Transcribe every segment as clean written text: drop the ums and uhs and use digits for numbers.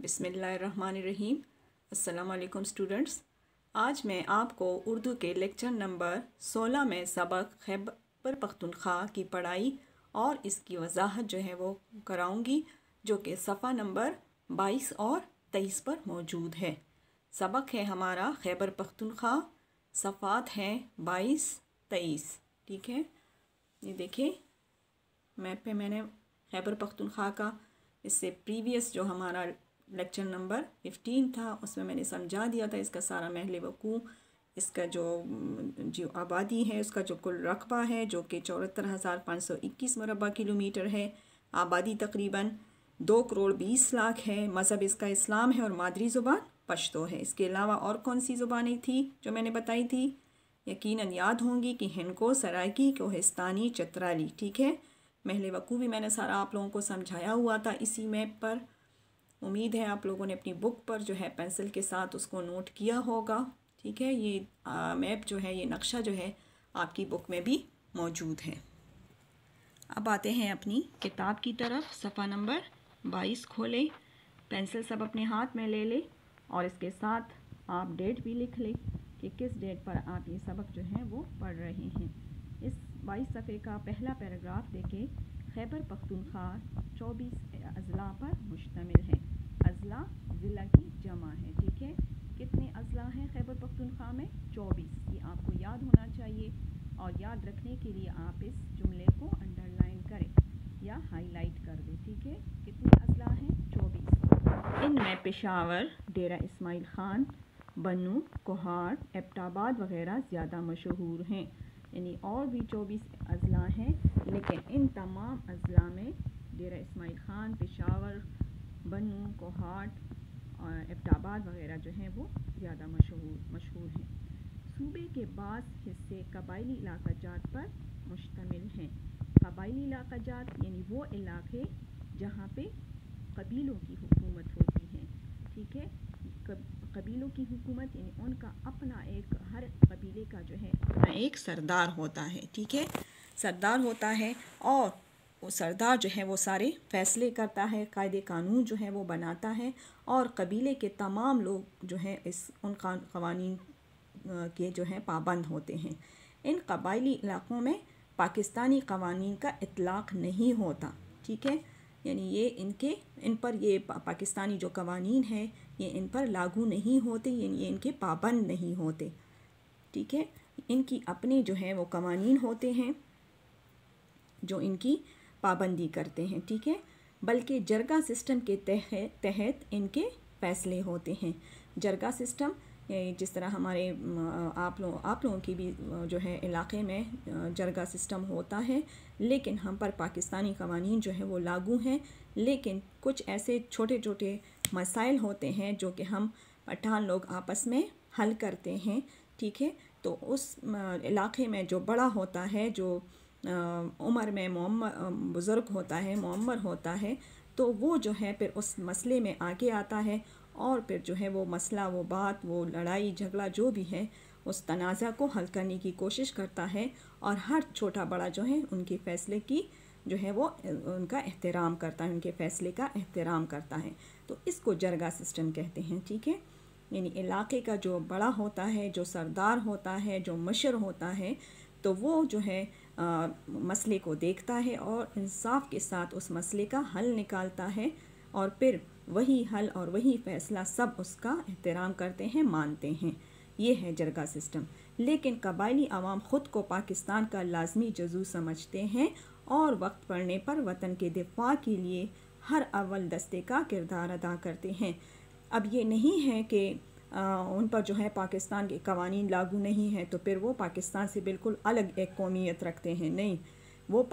बिस्मिल्लाहिर्रहमानिर्रहीम। अस्सलामुअलैकुम स्टूडेंट्स। आज मैं आपको उर्दू के लेक्चर नंबर 16 में सबक खैबर पख्तूनख्वा की पढ़ाई और इसकी वजाहत जो है वो कराऊंगी, जो कि सफ़ा नंबर 22 और 23 पर मौजूद है। सबक है हमारा खैबर पख्तूनख्वा, सफ़ात हैं 22-23। ठीक है, ये देखिए मैप पे मैंने खैबर पख्तूनख्वा का इससे प्रीवियस जो हमारा लेक्चर नंबर 15 था उसमें मैंने समझा दिया था इसका सारा महल वकूँ, इसका जो आबादी है, उसका जो कुल रकबा है जो कि 74,521 मुरबा किलोमीटर है। आबादी तकरीबन 2,20,00,000 है। मज़हब इसका इस्लाम है और मादरी ज़ुबान पश्तो है। इसके अलावा और कौन सी ज़ुबानें थी जो मैंने बताई थी, यकीनन याद होंगी कि हिनको, सराइकी, कोहिस्तानी, चतराली। ठीक है, महल वकूँ भी मैंने सारा आप लोगों को समझाया हुआ था इसी मैप पर। उम्मीद है आप लोगों ने अपनी बुक पर जो है पेंसिल के साथ उसको नोट किया होगा। ठीक है, ये मैप जो है, ये नक्शा जो है आपकी बुक में भी मौजूद है। अब आते हैं अपनी किताब की तरफ। सफ़ा नंबर 22 खोलें, पेंसिल सब अपने हाथ में ले लें और इसके साथ आप डेट भी लिख लें कि किस डेट पर आप ये सबक जो है वो पढ़ रहे हैं। इस 22 सफ़े का पहला पैराग्राफ देखें। खैबर पख्तूनख्वा 24 अज़ला पर मुश्तमिल है। अज़ला ज़िला की जमा है। ठीक है, कितने अज़ला हैं खैबर पख्तूनख्वा में? 24। ये आपको याद होना चाहिए और याद रखने के लिए आप इस जुमले को अंडरलाइन करें या हाईलाइट कर दें। ठीक है, कितने अज़ला हैं? 24। इनमें पेशावर, डेरा इस्माइल ख़ान, बनू, कोहाट, एबटाबाद वगैरह ज़्यादा मशहूर हैं। यानी और भी 24 अज़ला हैं, लेकिन इन तमाम अज़ला में डेरा इस्माइल ख़ान, पेशावर, बनू, कोहाट और एबटाबाद वगैरह जो हैं वो ज़्यादा मशहूर हैं। सूबे के बाज़ हिस्से कबायली इलाक़ाजात पर मुश्तमिल हैं। कबायली इलाक़ाजात यानी वो इलाक़े जहाँ पे कबीलों की हुकूमत होती है। ठीक है, कबीलों की हुकूमत यानी उनका अपना एक, हर कबीले का जो है अपना एक सरदार होता है। ठीक है, सरदार होता है और वो सरदार जो है वो सारे फ़ैसले करता है, कायदे कानून जो है वो बनाता है और कबीले के तमाम लोग जो हैं उन क़वानीन के जो हैं पाबंद होते हैं। इन कबायली इलाक़ों में पाकिस्तानी क़वानीन का इतलाक़ नहीं होता। ठीक है, यानी ये इन पर ये पाकिस्तानी जो क़वानीन हैं ये इन पर लागू नहीं होते, यानी ये इनके पाबंद नहीं होते। ठीक है, इनकी अपने जो हैं वो क़वानीन होते हैं जो इनकी पाबंदी करते हैं। ठीक है, बल्कि जरगा सिस्टम के तहत इनके फ़ैसले होते हैं। जरगा सिस्टम जिस तरह हमारे आप लोगों की भी जो है इलाक़े में जरगा सिस्टम होता है, लेकिन हम पर पाकिस्तानी क़वानीन जो है वो लागू हैं। लेकिन कुछ ऐसे छोटे छोटे मसाइल होते हैं जो कि हम पठान लोग आपस में हल करते हैं। ठीक है, तो उस इलाक़े में जो बड़ा होता है, जो उम्र में बुज़ुर्ग होता है, मुअम्मर होता है, तो वो जो है फिर उस मसले में आगे आता है और फिर जो है वो मसला, वो बात, वो लड़ाई झगड़ा जो भी है उस तनाज़ा को हल करने की कोशिश करता है और हर छोटा बड़ा जो है उनके फ़ैसले की जो है वो उनका एहतराम करता है, उनके फ़ैसले का एहतराम करता है। तो इसको जरगा सिस्टम कहते हैं। ठीक है, यानी इलाक़े का जो बड़ा होता है, जो सरदार होता है, जो मशर होता है, तो वो जो है मसले को देखता है और इंसाफ के साथ उस मसले का हल निकालता है और फिर वही हल और वही फ़ैसला सब उसका एहतराम करते हैं, मानते हैं। ये है जरगा सिस्टम। लेकिन कबायली आवाम ख़ुद को पाकिस्तान का लाजमी जज़ू समझते हैं और वक्त पड़ने पर वतन के दिफा के लिए हर अव्वल दस्ते का किरदार अदा करते हैं। अब ये नहीं है कि उन पर जो है पाकिस्तान के क़वानीन लागू नहीं हैं तो फिर वो पाकिस्तान से बिल्कुल अलग एक कौमियत रखते हैं। नहीं, वो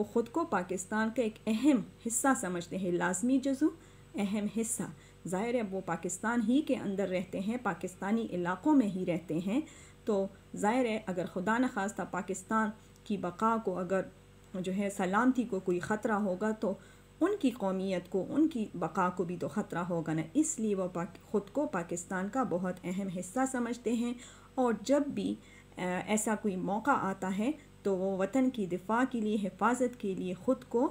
ख़ुद को पाकिस्तान का एक अहम हिस्सा समझते हैं। लाजमी जज़ू, अहम हिस्सा। ज़ाहिर है वो पाकिस्तान ही के अंदर रहते हैं, पाकिस्तानी इलाक़ों में ही रहते हैं। तो ज़ाहिर है अगर खुदा न खास्ता पाकिस्तान की बक़ा को, अगर जो है सलामती को कोई ख़तरा होगा तो उनकी कौमियत को, उनकी बक़ा को भी तो ख़तरा होगा ना। इसलिए वो ख़ुद को पाकिस्तान का बहुत अहम हिस्सा समझते हैं और जब भी ऐसा कोई मौका आता है तो वो वतन की दिफा के लिए, हिफाजत के लिए ख़ुद को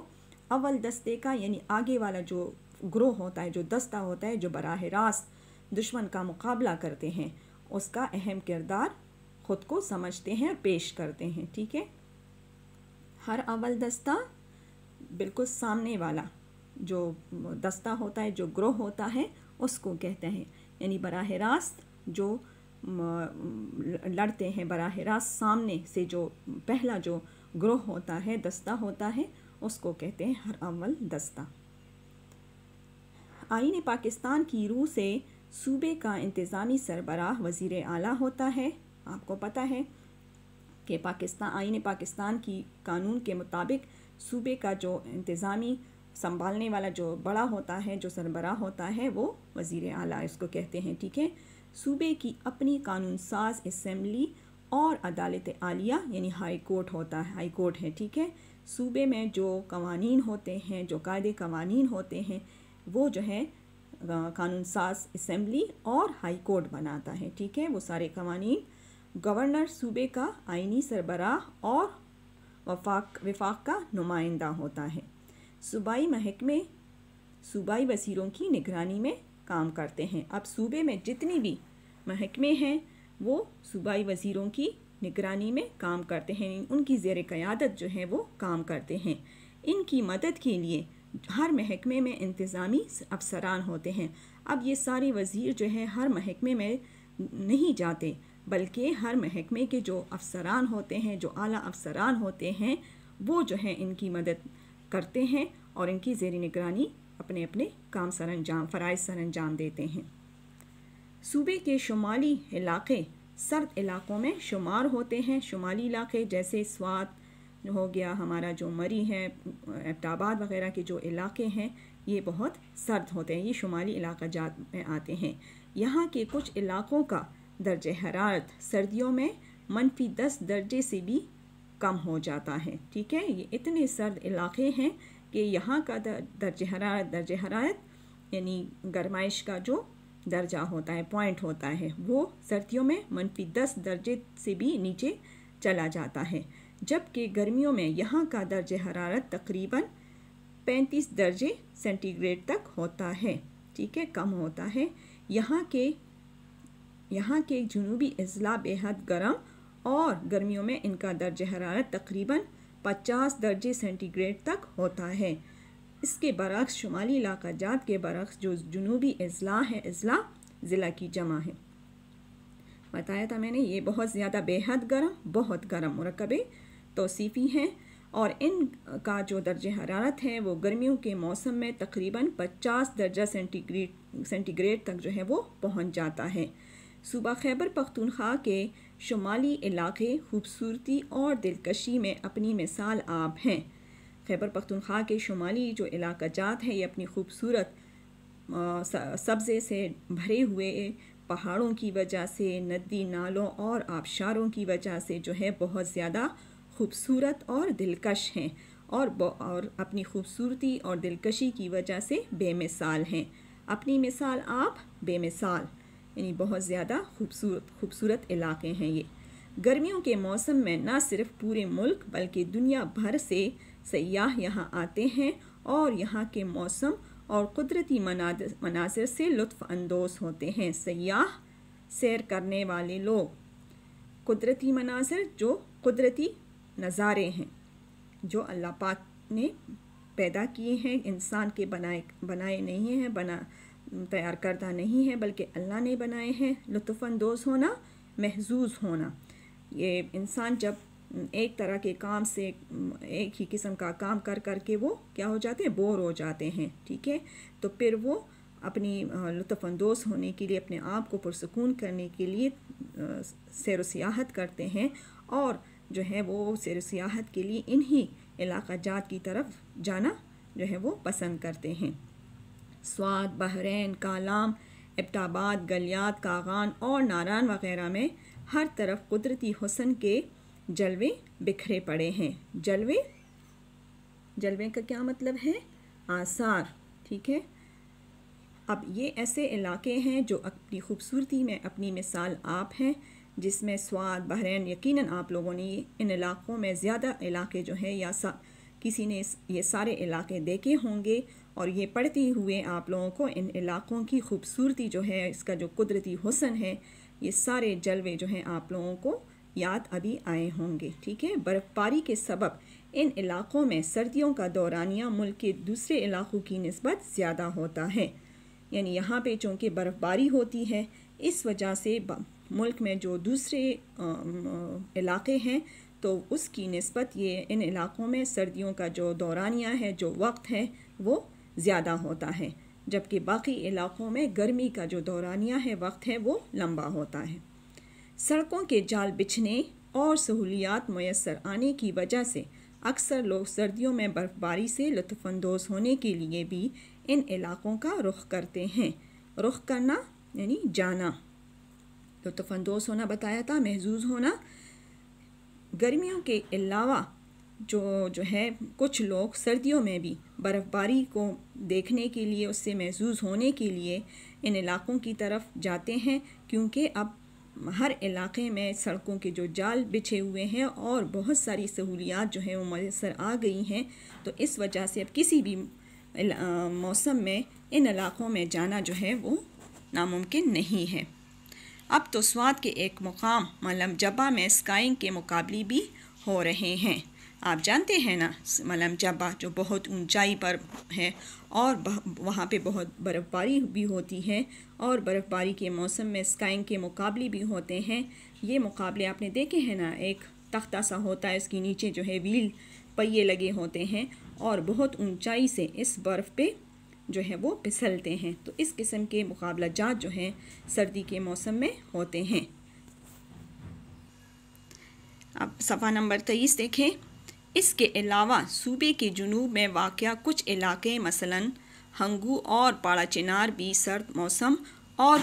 अव्वल दस्ते का यानी आगे वाला जो ग्रोह होता है, जो दस्ता होता है, जो बराह रास्त दुश्मन का मुकाबला करते हैं, उसका अहम किरदार ख़ुद को समझते हैं और पेश करते हैं। ठीक है, हर अव्वल दस्ता बिल्कुल सामने वाला जो दस्ता होता है, जो ग्रोह होता है, उसको कहते हैं, यानी बराह रास्त जो लड़ते हैं, बराह रास्त सामने से जो पहला जो ग्रोह होता है, दस्ता होता है, उसको कहते हैं हर अव्वल दस्ता। आईन पाकिस्तान की रूह से सूबे का इंतज़ामी सरबराह वज़ीर आला होता है। आपको पता है कि आईन पाकिस्तान की कानून के मुताबिक सूबे का जो इंतज़ामी संभालने वाला जो बड़ा होता है, जो सरबराह होता है, वो वज़ीर आला इसको कहते हैं। ठीक है, सूबे की अपनी कानून साज असम्बली और अदालत आलिया यानी हाई कोर्ट होता है, हाई कोर्ट है। ठीक है, सूबे में जो कवानीन होते हैं, जो कायदे कवानीन होते हैं, वो जो है कानून साज असम्बली और हाई कोर्ट बनाता है। ठीक है, वो सारे कवानीन गवर्नर सूबे का आइनी सरबराह और वफाक का नुमाइंदा होता है। सूबाई महकमे सूबाई वज़ीरों की निगरानी में काम करते हैं। अब सूबे में जितनी भी महकमे हैं वो सूबाई वज़ीरों की निगरानी में काम करते हैं, उनकी ज़ेर क़यादत जो है वो काम करते हैं। इनकी मदद के लिए हर महकमे में इंतज़ामी अफसरान होते हैं। अब ये सारे वज़ीर जो है हर महकमे में नहीं जाते, बल्कि हर महकमे के जो अफसरान होते हैं, जो आला अफसरान होते हैं, वो जो है इनकी मदद करते हैं और इनकी ज़ेर निगरानी अपने अपने काम फ़राइज़ सरअंजाम देते हैं। सूबे के शुमाली इलाक़े सर्द इलाक़ों में शुमार होते हैं। शुमाली इलाक़े जैसे स्वात हो गया, हमारा जो मरी है, एबटाबाद वग़ैरह के जो इलाक़े हैं, ये बहुत सर्द होते हैं, ये शुमाली इलाक़ा जात में आते हैं। यहाँ के कुछ इलाक़ों का दर्जे हरारत सर्दियों में -10 दर्जे से भी कम हो जाता है। ठीक है, ये इतने सर्द इलाक़े हैं कि यहाँ का दर्जे हरारत यानी गरमाइश का जो दर्जा होता है, पॉइंट होता है, वो सर्दियों में -10 दर्जे से भी नीचे चला जाता है, जबकि गर्मियों में यहाँ का दर्जे हरारत तकरीबन 35 दर्जे सेंटीग्रेड तक होता है। ठीक है, कम होता है। यहाँ के जुनूबी अज़ला बेहद गर्म और गर्मियों में इनका दर्जे हरारत तकरीबन 50 दर्जे सेंटीग्रेड तक होता है। इसके बरक्स शुमाली इलाक़ा जात के बरक्स जो जुनूबी अज़ला है, अज़ला ज़िला की जमा है, बताया था मैंने, ये बहुत ज़्यादा बेहद गर्म, बहुत गर्म मुरक्कबे तौसीफ़ी हैं और इनका जो दर्जे हरारत है वो गर्मियों के मौसम में तकरीबन 50 दर्जा सेंटीग्रेड तक जो है वो पहुँच जाता है। सूबा खैबर पख्तूनख्वा के शुमाली इलाक़े खूबसूरती और दिलकशी में अपनी मिसाल आप हैं। खैबर पख्तूनख्वा के शुमाली जो इलाक़ा जात है, ये अपनी खूबसूरत सब्ज़े से भरे हुए पहाड़ों की वजह से, नदी नालों और आबशारों की वजह से जो है बहुत ज़्यादा खूबसूरत और दिलकश हैं और अपनी खूबसूरती और दिलकशी की वजह से बेमिसाल हैं। अपनी मिसाल आप, बेमिसाल, यानी बहुत ज़्यादा खूबसूरत इलाक़े हैं ये। गर्मियों के मौसम में न सिर्फ़ पूरे मुल्क बल्कि दुनिया भर से सयाह यहाँ आते हैं और यहाँ के मौसम और कुदरती मनाज़िर से लुत्फ़ अंदोज़ होते हैं। सयाह सैर करने वाले लोग, कुदरती मनाज़िर जो कुदरती नज़ारे हैं जो अल्लाह पाक ने पैदा किए हैं, इंसान के बनाए नहीं हैं, तैयार करता नहीं है, बल्कि अल्लाह ने बनाए हैं। लुत्फ़ अंदोज़ होना, महजूज़ होना, ये इंसान जब एक तरह के काम से, एक ही किस्म का काम कर के वो क्या हो जाते हैं, बोर हो जाते हैं। ठीक है, तो फिर वो अपनी लुत्फ़ अंदोज़ होने के लिए, अपने आप को पुरसकून करने के लिए सैर व सियाहत करते हैं और जो है वो सैर व सियाहत के लिए इन्हीं इलाक़ा जात की तरफ जाना जो है वो पसंद करते हैं। स्वात, बहरैन, कालाम, एबटाबाद, गलियात, कागान और नारान वग़ैरह में हर तरफ कुदरती हुस्न के जलवे बिखरे पड़े हैं। जलवे का क्या मतलब है, आसार। ठीक है, अब ये ऐसे इलाक़े हैं जो अपनी खूबसूरती में अपनी मिसाल आप हैं, जिसमें स्वात, बहरैन, यकीनन आप लोगों ने इन इलाक़ों में ज़्यादा इलाक़े जो हैं या किसी ने ये सारे इलाके देखे होंगे और ये पढ़ते हुए आप लोगों को इन इलाक़ों की खूबसूरती जो है, इसका जो कुदरती हुस्न है, ये सारे जलवे जो हैं आप लोगों को याद अभी आए होंगे। ठीक है, बर्फ़बारी के सबब इन इलाक़ों में सर्दियों का दौरानिया मुल्क के दूसरे इलाक़ों की निस्बत ज़्यादा होता है। यानी यहाँ पे चूँकि बर्फ़बारी होती है, इस वजह से मुल्क में जो दूसरे इलाक़े हैं तो उसकी निस्बत ये इन इलाक़ों में सर्दियों का जो दौरानिया है, जो वक्त है, वो ज़्यादा होता है, जबकि बाकी इलाक़ों में गर्मी का जो दौरानिया है, वक्त है, वो लंबा होता है। सड़कों के जाल बिछने और सहूलियात मुयस्सर आने की वजह से अक्सर लोग सर्दियों में बर्फ़बारी से लुत्फ़अंदोज़ होने के लिए भी इन इलाक़ों का रुख करते हैं। रुख करना यानी जाना, लुत्फ़अंदोज़ होना बताया था, महजूज़ होना। गर्मियों के अलावा जो है कुछ लोग सर्दियों में भी बर्फ़बारी को देखने के लिए, उससे महजूज़ होने के लिए इन इलाक़ों की तरफ जाते हैं, क्योंकि अब हर इलाक़े में सड़कों के जो जाल बिछे हुए हैं और बहुत सारी सहूलियात जो हैं वो मैसर आ गई हैं, तो इस वजह से अब किसी भी मौसम में इन इलाक़ों में जाना जो है वो नामुमकिन नहीं है। अब तो स्वात के एक मुकाम मलम जब्बा में स्काइंग के मुकाबले भी हो रहे हैं। आप जानते हैं ना, मलम जब्बा जो बहुत ऊंचाई पर है और वहाँ पे बहुत बर्फ़बारी भी होती है और बर्फ़बारी के मौसम में स्काइंग के मुकाबले भी होते हैं। ये मुकाबले आपने देखे हैं ना, एक तख्ता सा होता है, इसके नीचे जो है व्हील पहिए लगे होते हैं और बहुत ऊंचाई से इस बर्फ़ पे जो है वो फिसलते हैं। तो इस किस्म के मुकाबला जात जो हैं सर्दी के मौसम में होते हैं। अब सफ़ा नंबर 23 देखें। इसके अलावा सूबे के जुनूब में वाक़या कुछ इलाके मसलन हंगू और पाड़ा चिनार भी सर्द मौसम और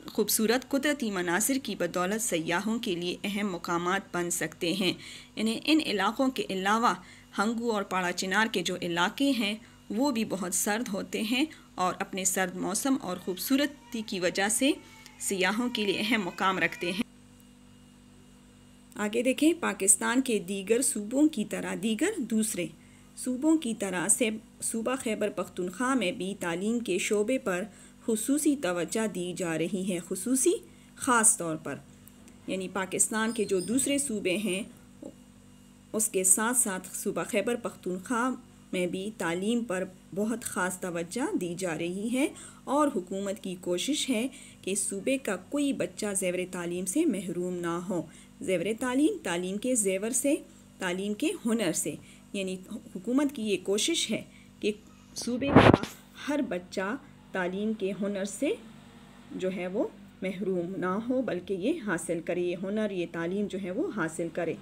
खूबसूरत कुदरती मनासिर की बदौलत सयाहों के लिए अहम मुकामात बन सकते हैं। यानी इन इलाक़ों के अलावा हंगू और पाड़ा चिनार के जो इलाके हैं वो भी बहुत सर्द होते हैं और अपने सर्द मौसम और ख़ूबसूरती की वजह से सयाहों के लिए अहम मुकाम रखते हैं। आगे देखें, पाकिस्तान के दीगर सूबों की तरह दीगर दूसरे सूबों की तरह से सूबा खैबर पख्तूनख्वा में भी तालीम के शोबे पर खुसूसी तवज्जो दी जा रही है। खुसूसी ख़ास तौर पर, यानी पाकिस्तान के जो दूसरे सूबे हैं उसके साथ साथ सूबा खैबर पख्तूनख्वा में भी तालीम पर बहुत ख़ास तवज्जो दी जा रही है और हुकूमत की कोशिश है कि सूबे का कोई बच्चा ज़ेवर तालीम से महरूम ना हो। ज़ेवर तालीम, तालीम के ज़ेवर से, तालीम के हुनर से, यानी हुकूमत की ये कोशिश है कि सूबे का हर बच्चा तालीम के हुनर से जो है वो महरूम ना हो, बल्कि ये हासिल करे, ये हुनर, ये तालीम जो है वो हासिल करे।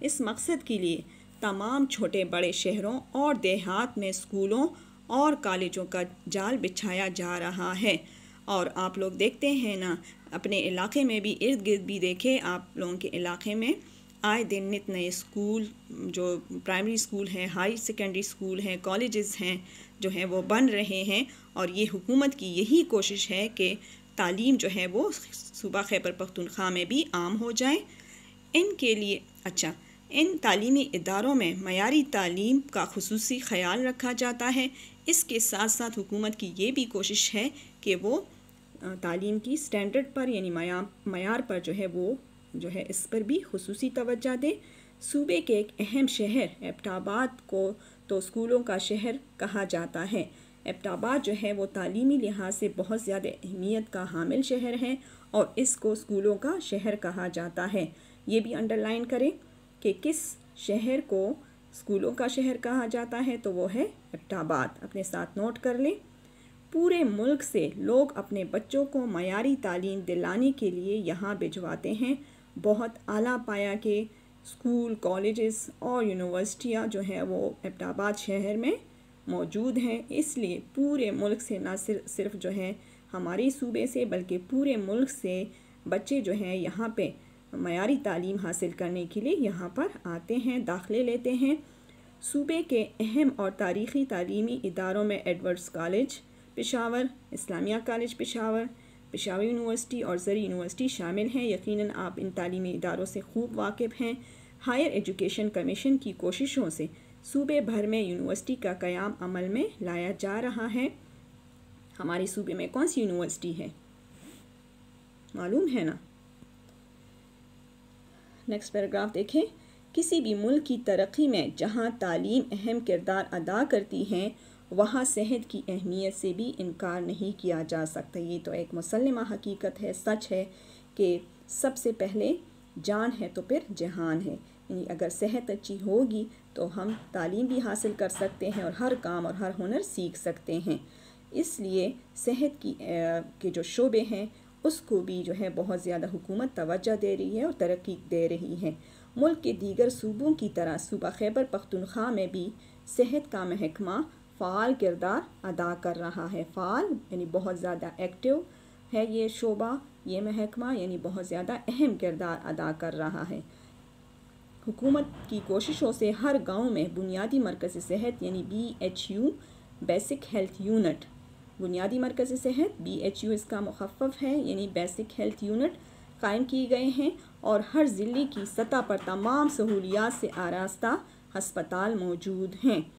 इस मकसद के लिए तमाम छोटे बड़े शहरों और देहात में स्कूलों और कॉलेजों का जाल बिछाया जा रहा है। और आप लोग देखते हैं ना, अपने इलाके में भी, इर्द गिर्द भी देखें, आप लोगों के इलाके में आए दिन नित नए स्कूल, जो प्राइमरी स्कूल हैं, हाई सेकेंडरी स्कूल हैं, कॉलेजेस हैं, जो हैं वो बन रहे हैं। और ये हुकूमत की यही कोशिश है कि तालीम जो है वो सूबा खैबर पख्तूनख्वा में भी आम हो जाए। इनके लिए इन तालीमी इदारों में मयारी तालीम का खुसूसी ख़याल रखा जाता है। इसके साथ साथ हुकूमत की ये भी कोशिश है कि वो तालीम की स्टैंडर्ड पर, यानी मयार पर जो है वो जो है इस पर भी खुसूसी तवज्जो दे। सूबे के एक अहम शहर एबटाबाद को तो स्कूलों का शहर कहा जाता है। एबटाबाद जो है वो तालीमी लिहाज से बहुत ज़्यादा अहमियत का हामिल शहर है और इसको स्कूलों का शहर कहा जाता है। ये भी अंडरलाइन करें कि किस शहर को स्कूलों का शहर कहा जाता है, तो वो है एबटाबाद। अपने साथ नोट कर लें। पूरे मुल्क से लोग अपने बच्चों को मयारी तालीम दिलाने के लिए यहाँ भिजवाते हैं। बहुत आला पाया के स्कूल, कॉलेजेस और यूनिवर्सिटियाँ जो हैं वो एबटाबाद शहर में मौजूद हैं। इसलिए पूरे मुल्क से, ना सिर्फ जो है हमारे सूबे से, बल्कि पूरे मुल्क से बच्चे जो हैं यहाँ पे मयारी तालीम हासिल करने के लिए यहाँ पर आते हैं, दाखिले लेते हैं। सूबे के अहम और तारीख़ी तालीमी इदारों में Edwardes college Peshawar, Islamia college Peshawar, Peshawar university और ज़री यूनिवर्सिटी शामिल हैं। यकीनन आप इन तालीमी इदारों से खूब वाकिफ़ हैं। हायर एजुकेशन कमीशन की कोशिशों से सूबे भर में यूनिवर्सिटी का क़याम अमल में लाया जा रहा है। हमारे सूबे में कौन सी यूनिवर्सिटी है, मालूम है ना। नेक्स्ट पैराग्राफ देखें। किसी भी मुल्क की तरक्की में जहाँ तालीम अहम किरदार अदा करती है वहाँ सेहत की अहमियत से भी इनकार नहीं किया जा सकता। ये तो एक मुसल्लमा हकीकत है, सच है कि सबसे पहले जान है तो फिर जहान है। यानी अगर सेहत अच्छी होगी तो हम तालीम भी हासिल कर सकते हैं और हर काम और हर हुनर सीख सकते हैं। इसलिए सेहत के जो शोबे हैं उसको भी जो है बहुत ज़्यादा हुकूमत तवज्जो दे रही है और तरक्की दे रही है। मुल्क के दीगर सूबों की तरह सूबा खैबर पख्तूनख्वा में भी सेहत का महकमा फ़ाल किरदार अदा कर रहा है। फ़ाल यानी बहुत ज़्यादा एक्टिव है ये शोबा, ये महकमा यानी बहुत ज़्यादा अहम किरदार अदा कर रहा है। हुकूमत की कोशिशों से हर गांव में बुनियादी मरकज़ सेहत यानी BHU बेसिक हेल्थ यूनिट, बुनियादी मरकज़ सेहत BHU इसका मुखफ़्फ़ है यानी बेसिक हेल्थ यूनिट कायम किए गए हैं और हर ज़िले की सतह पर तमाम सहूलियात से आरास्ता हस्पताल मौजूद हैं।